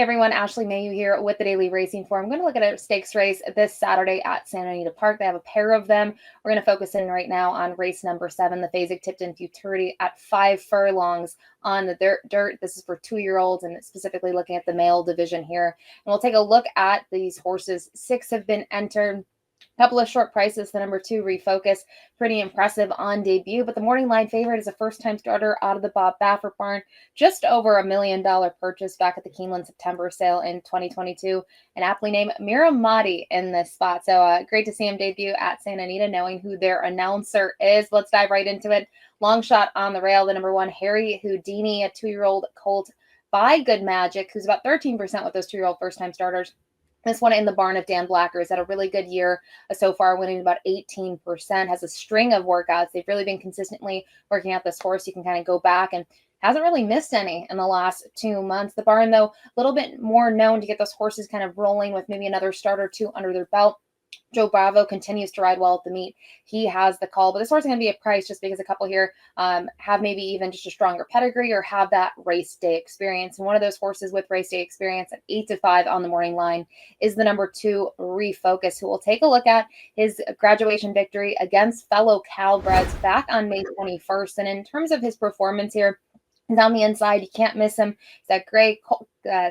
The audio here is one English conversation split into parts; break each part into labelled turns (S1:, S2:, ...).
S1: Hey everyone, Ashley Mailloux here with the Daily Racing Form. I'm going to look at a stakes race this Saturday at Santa Anita Park. They have a pair of them. We're going to focus in right now on race number 7, the Fasig Tipton Futurity at 5 furlongs on the dirt. This is for 2-year-olds and specifically looking at the male division here. And we'll take a look at these horses. 6 have been entered. Couple of short prices. The number 2, Refocus, pretty impressive on debut, but the morning line favorite is a first-time starter out of the Bob Baffert barn, just over $1 million purchase back at the Keeneland September sale in 2022, and aptly named Miramati in this spot. So great to see him debut at Santa Anita, knowing who their announcer is. Let's dive right into it. Long shot on the rail, the number 1, Harry Houdini, a 2-year-old colt by Good Magic, who's about 13% with those 2-year-old first-time starters. This one in the barn of Dan Blacker has had a really good year so far, winning about 18%, has a string of workouts. They've really been consistently working out this horse. You can kind of go back and hasn't really missed any in the last 2 months. The barn, though, a little bit more known to get those horses kind of rolling with maybe another start or 2 under their belt. Joe Bravo continues to ride well at the meet. He has the call, but this horse is going to be a price just because a couple here have maybe even just a stronger pedigree or have that race day experience. And one of those horses with race day experience at 8-5 on the morning line is the number 2, Refocus, who we'll take a look at his graduation victory against fellow Calbreds back on May 21st. And in terms of his performance here, on the inside, you can't miss him. He's that gray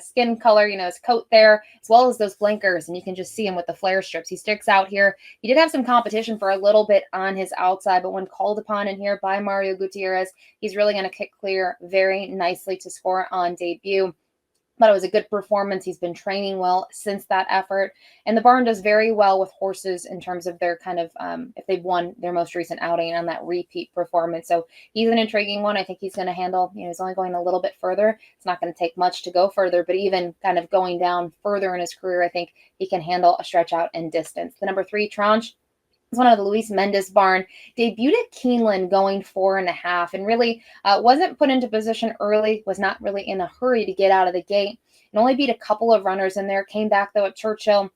S1: skin color, his coat there, as well as those blinkers, and you can just see him with the flare strips. He sticks out here. He did have some competition for a little bit on his outside, but when called upon in here by Mario Gutierrez, he's really going to kick clear very nicely to score on debut. Thought it was a good performance. He's been training well since that effort. And the barn does very well with horses in terms of their kind of, if they've won their most recent outing on that repeat performance. So he's an intriguing one. I think he's going to handle, he's only going a little bit further. It's not going to take much to go further, but even kind of going down further in his career, I think he can handle a stretch out in distance. The number 3, Tranche, is one of the Luis Mendez barn, debuted at Keeneland going 4.5 and really wasn't put into position early, was not really in a hurry to get out of the gate, and only beat a couple of runners in there. Came back though at Churchill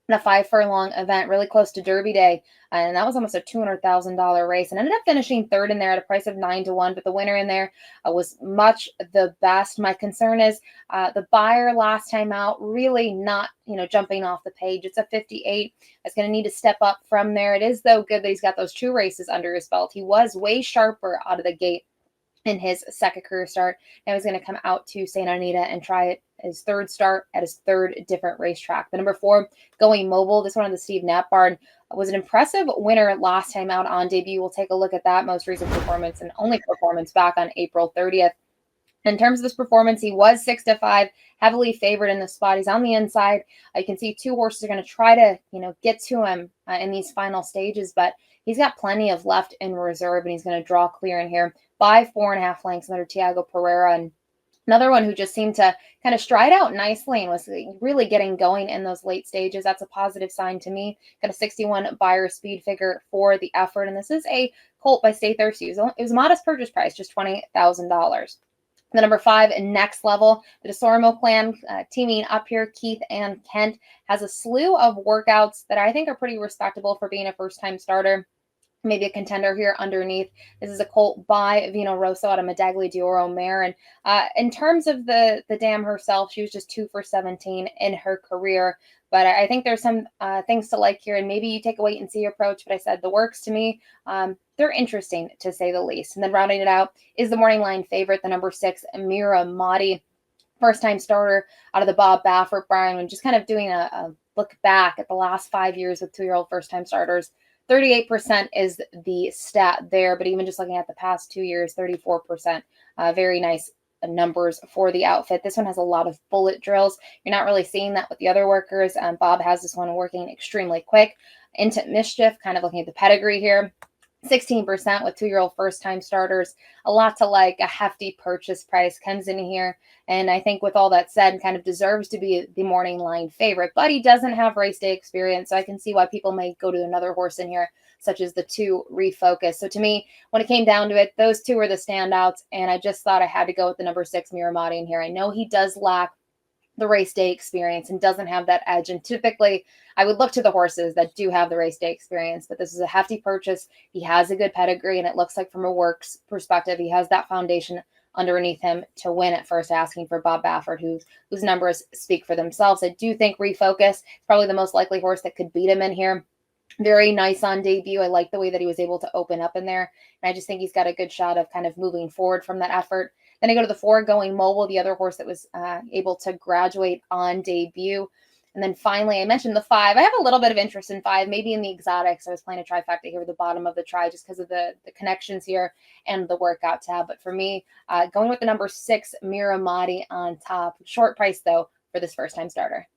S1: in a 5 furlong event, really close to Derby Day. And that was almost a $200,000 race and ended up finishing 3rd in there at a price of 9-1. But the winner in there was much the best. My concern is the buyer last time out really not, jumping off the page. It's a 58. It's going to need to step up from there. It is, though, good that he's got those 2 races under his belt. He was way sharper out of the gate in his second career start. Now he's going to come out to Santa Anita and try it his 3rd start at his 3rd different racetrack. The number 4, Going Mobile, this one of the Steve Knapp barn, was an impressive winner last time out on debut. We'll take a look at that most recent performance and only performance back on April 30th. In terms of this performance, he was 6-5, heavily favored in the spot. He's on the inside. You can see 2 horses are going to try to, get to him in these final stages, but he's got plenty of left in reserve, and he's going to draw clear in here by 4.5 lengths under Tiago Pereira. And another one who just seemed to kind of stride out nicely and was really getting going in those late stages. That's a positive sign to me. Got a 61 buyer speed figure for the effort, and this is a colt by Stay Thirsty. It was a modest purchase price, just $20,000. The number 5, Next Level, the DeSormo clan teaming up here. Keith and Kent has a slew of workouts that I think are pretty respectable for being a first-time starter. Maybe a contender here underneath. This is a colt by Vino Rosso out of Medaglia d'Oro mare. And in terms of the dam herself, she was just 2 for 17 in her career. But I think there's some things to like here, and maybe you take a wait and see approach. But I said the works to me, they're interesting to say the least. And then rounding it out is the morning line favorite, the number 6, Miramati, first-time starter out of the Bob Baffert barn, and just kind of doing a look back at the last 5 years with 2-year-old first-time starters. 38% is the stat there, but even just looking at the past 2 years, 34%. Very nice numbers for the outfit. This one has a lot of bullet drills. You're not really seeing that with the other workers. Bob has this one working extremely quick. Into Mischief, kind of looking at the pedigree here. 16% with 2-year-old first-time starters. A lot to like. A hefty purchase price comes in here. And I think with all that said, kind of deserves to be the morning line favorite. But he doesn't have race day experience, so I can see why people may go to another horse in here, such as the 2, Refocus. So to me, when it came down to it, those 2 were the standouts. And I just thought I had to go with the number 6, Miramati in here. I know he does lack the race day experience and doesn't have that edge. And typically I would look to the horses that do have the race day experience, but this is a hefty purchase. He has a good pedigree, and it looks like from a works perspective, he has that foundation underneath him to win at first, asking for Bob Baffert, whose numbers speak for themselves. I do think Refocus is probably the most likely horse that could beat him in here. Very nice on debut. I like the way that he was able to open up in there. And I just think he's got a good shot of kind of moving forward from that effort. Then I go to the 4, Going Mobile, the other horse that was able to graduate on debut. And then finally, I mentioned the 5. I have a little bit of interest in 5, maybe in the exotics. I was playing a trifecta here at the bottom of the try just because of the connections here and the workout tab. But for me, going with the number 6, Miramati on top. Short price, though, for this first-time starter.